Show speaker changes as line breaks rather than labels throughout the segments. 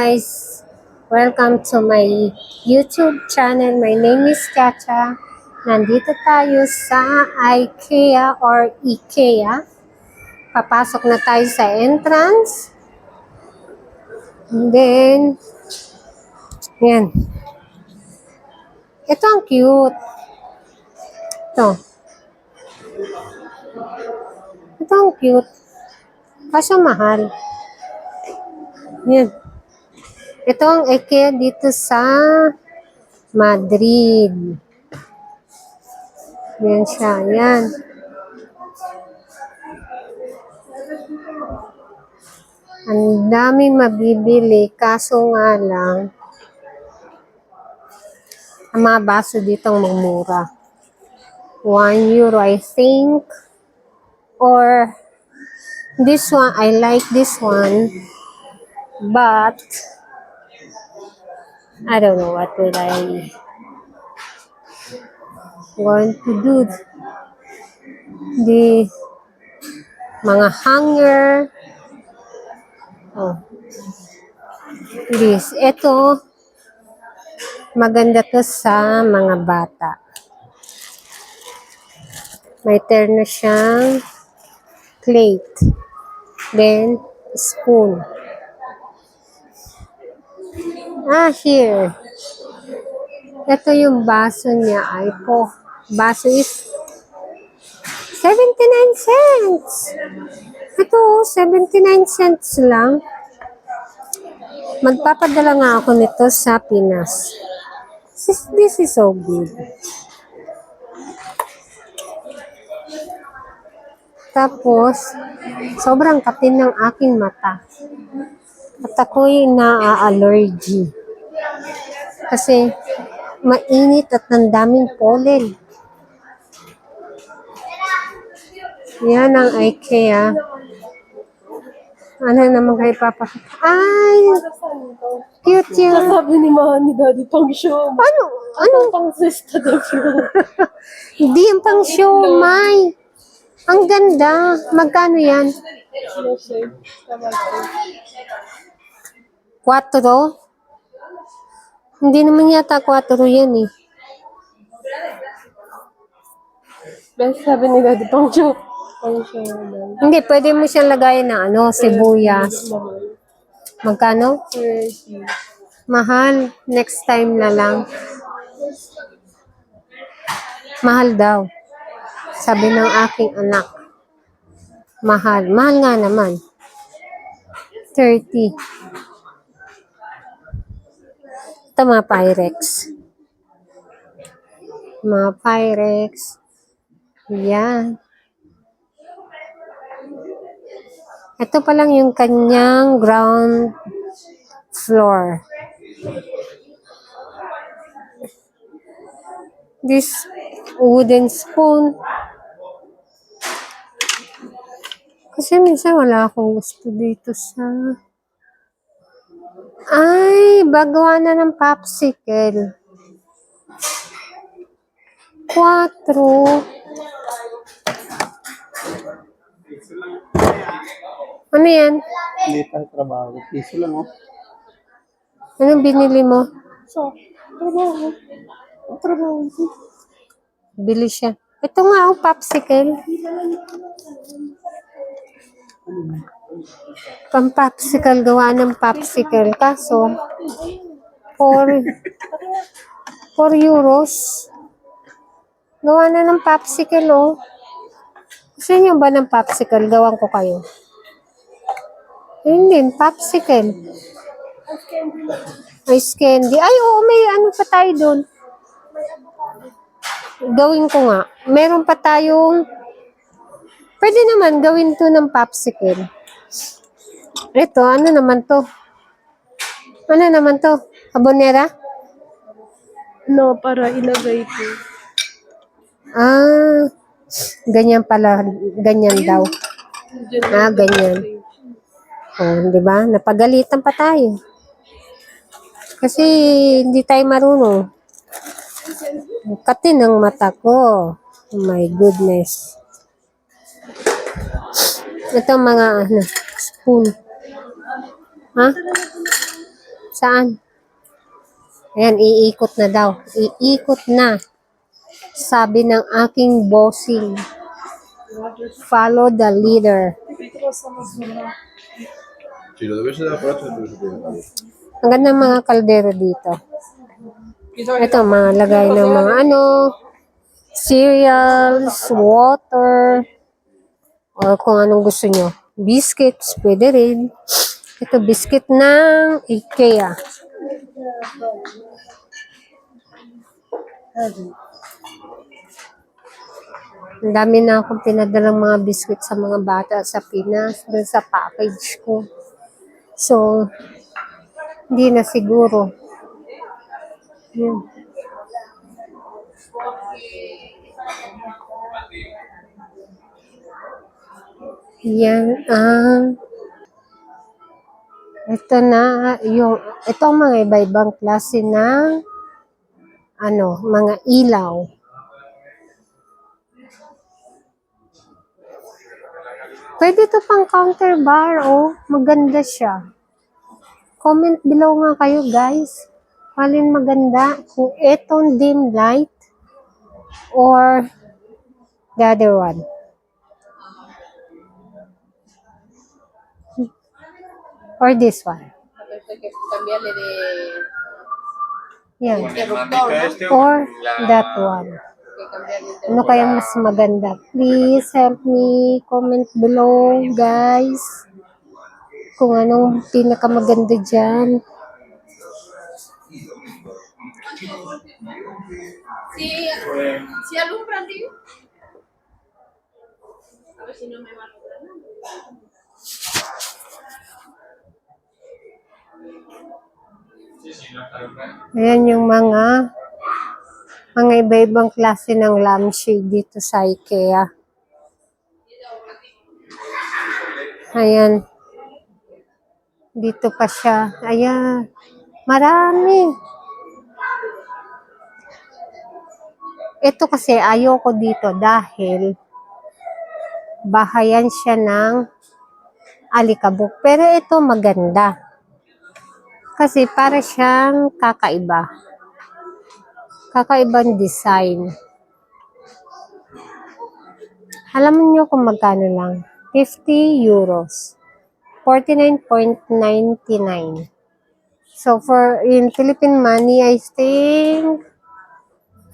guys! Welcome to my YouTube channel. My name is Chacha. Nandito tayo sa IKEA or IKEA. Papasok na tayo sa entrance. And then, yan. Ito ang cute. Ito. Ito ang cute. Kaso mahal. Yan. Ito ang IKEA dito sa Madrid. Yan siya. Yan. Ang dami mabibili. Kaso nga lang, ang mga baso dito ang magmura. €1 I think. Or this one, I like this one. But I don't know what will I going to do. The mga hanger. Oh. This. Ito, maganda to sa mga bata. May terno siyang plate. Then, spoon. Here. Ito yung baso niya. Ay po. Baso is 79 cents. Ito, 79 cents lang. Magpapadala nga ako nito sa Pinas. This is so good. Tapos, sobrang kapin ng aking mata. At ako'y na-allergy. Kasi, mainit at ang daming pollen. Yan ang IKEA. Ano naman kayo papakita? Ay! Cute yun.
Sabi ni Mama ni Daddy, pang show.
Ano?
Pang sister daw show.
Hindi yung pang siomay. Ang ganda. Magkano yan? 4? Hindi naman yata 4 yan eh.
Best sabi ni Daddy, pang show. Pang show.
Hindi, pwede mo siyang lagayan ng sibuyas. Magkano?
30.
Mahal. Next time na lang. Mahal daw. Sabi ng aking anak. Mahal. Mahal nga naman. 30. Ito mga Pyrex. Mga Pyrex. Yan. Ito pa lang yung kanyang ground floor. This wooden spoon. Kasi minsan wala akong gusto dito sa... Ay, bagawa na ng popsicle. 4. Ano yan?
Hindi tayo trabaho. Piso lang, oh.
Anong binili mo?
So, trabaho. Trabaho.
Bili siya. Ito nga, popsicle. Pang-popsicle, gawa ng popsicle. Kaso, 4 euros. Gawa na ng popsicle, oh. Gusto niyo ba ng popsicle? Gawan ko kayo. Hindi, popsicle. Ice candy. Ay, oo, may ano pa tayo doon. Gawin ko nga. Meron pa tayong... Pwede naman gawin to ng popsicle. Ito, ano naman to? Ano naman to? Habanera?
No, para ilagay ito.
Ganyan pala. Ganyan daw. Ganyan. Oh, di ba? Napagalitan pa tayo. Kasi hindi tayo marunong. Katin ng mata ko. Oh my goodness. Ito mga spoon. Ha? Saan? Ayan, iikot na daw. Iikot na. Sabi ng aking bossing. Follow the leader.
Si lo debes dar por otro, te lo supongo.
Ang ganda ng mga kaldero dito. Ito, mga lagay ng mga cereals, water, or kung anong gusto nyo. Biscuits, pwede rin. Ito, biscuit ng IKEA. Ang dami na akong pinadalang mga biscuit sa mga bata sa Pinas, dun sa package ko. So, hindi na siguro. Yun. Yan ang ito na itong mga iba-ibang klase ng mga ilaw. Pwede to pang counter bar, maganda siya. Comment below nga kayo, guys. Alin maganda? Kung itong dim light or the other one. Or this one.
Cambiarle de
Yan.
interruptor, ¿no?
Or that one. Ano kaya mas maganda? Please help me comment below, guys. Kung anong pinakamaganda dyan.
Si alumbran, tío. A ver si no me va a alumbrar nada.
Ayan yung mga iba-ibang klase ng lampshade dito sa IKEA. Ayan. Dito pa siya. Ayan. Marami. Ito kasi ayoko dito dahil bahayan siya ng alikabok. Pero ito maganda. Kasi para siyang kakaiba. Kakaibang design. Alam niyo kung magkano lang? 50 euros. 49.99. So, in Philippine money, I think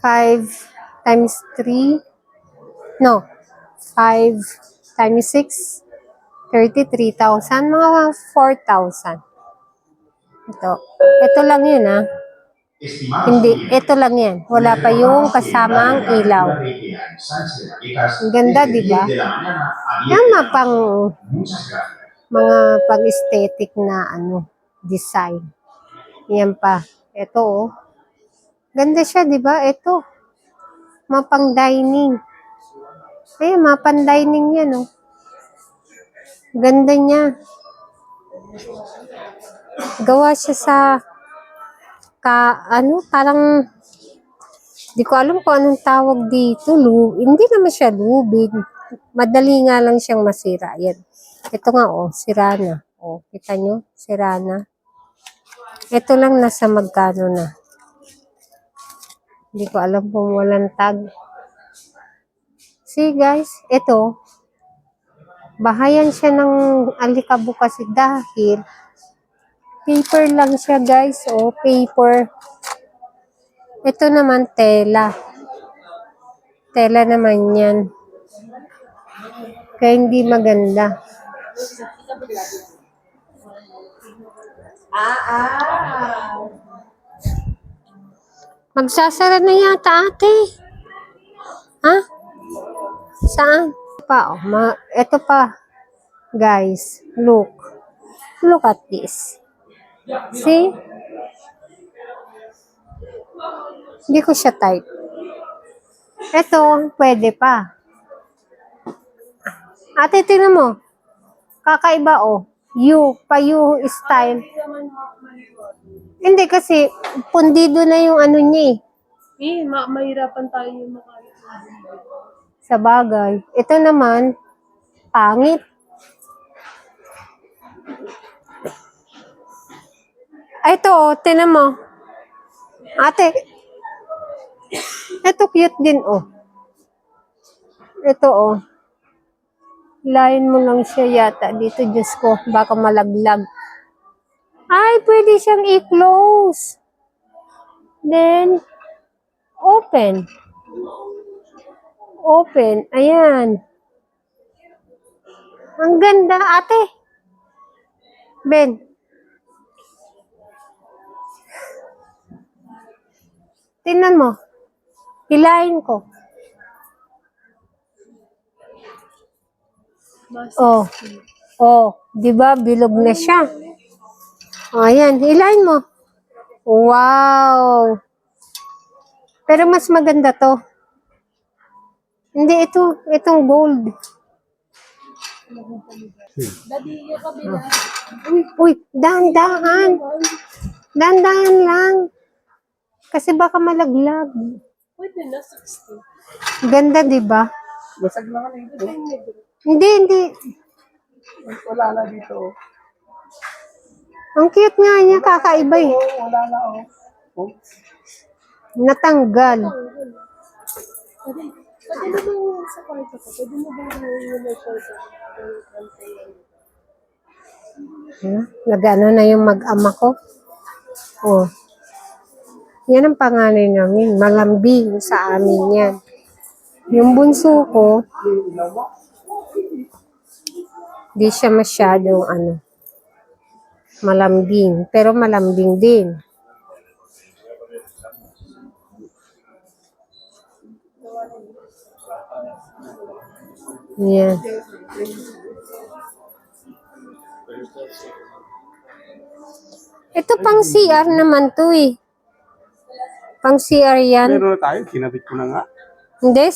5 times 3. No. 5 times 6. 33,000. Mga 4,000. Ito lang yun, Hindi, ito lang yan. Wala pa yung kasamang ilaw. Ang ganda, di ba? Yan mga pang-aesthetic na design. Yan pa. Ito, ganda siya, di ba? Ito. Mapang dining. Ayan, mapang dining yan, Ganda niya. Gawa siya sa parang di ko alam kung anong tawag dito. Hindi naman siya lubid. Madali nga lang siyang masira. Yan. Ito nga, sira na. Kita nyo? Sira na. Ito lang nasa magkano na. Hindi ko alam kung walang tag. See guys, ito. Bahayan siya ng alikabok kasi dahil paper lang siya, guys. Paper. Ito naman, tela. Tela naman yan. Kaya hindi maganda. Magsasara na yata, ate. Ha? Saan? Ito pa. Guys, look. Look at this. See? Hindi ko siya type. Ito, pwede pa. Ate, tingnan mo. Kakaiba, U style. Hindi kasi, pundido na yung niya
Mahirapan tayo yung makakita.
Sa bagay. Ito naman, pangit. Ay, ito, oh, tinan mo. Ate, ito cute din, oh. Ito, oh. Layan mo lang siya yata dito, Diyos ko. Baka malaglag. Ay, pwede siyang i-close. Then, open. Open. Ayan. Ang ganda, ate. Ben. Tingnan mo. Hilahin ko. Oh. Oh, 'di ba bilog na siya? Oh, ayan, hilahin mo. Wow. Pero mas maganda 'to. Hindi itong gold. Uy, dahan-dahan. Dahan-dahan lang. Kasi baka malaglag.
Pwede na, 60.
Ganda, 'di ba?
Basag na kanina.
Hindi.
Wala na dito.
Ang cute nga niya, kakaiba eh.
Wala na, oh. Oh.
Natanggal.
Pwede naman sa kwarto ko. Pwede mo ba yung short
Nag-ano na yung mag-ama ko. Oh. Yan ang panganay namin. Malambing sa amin yan. Yung bunso ko, di siya masyadong malambing. Pero malambing din. Yan. Ito pang CR naman to eh. Pang CR yan.
Meron na tayo, kinabit ko na nga.
Hindi,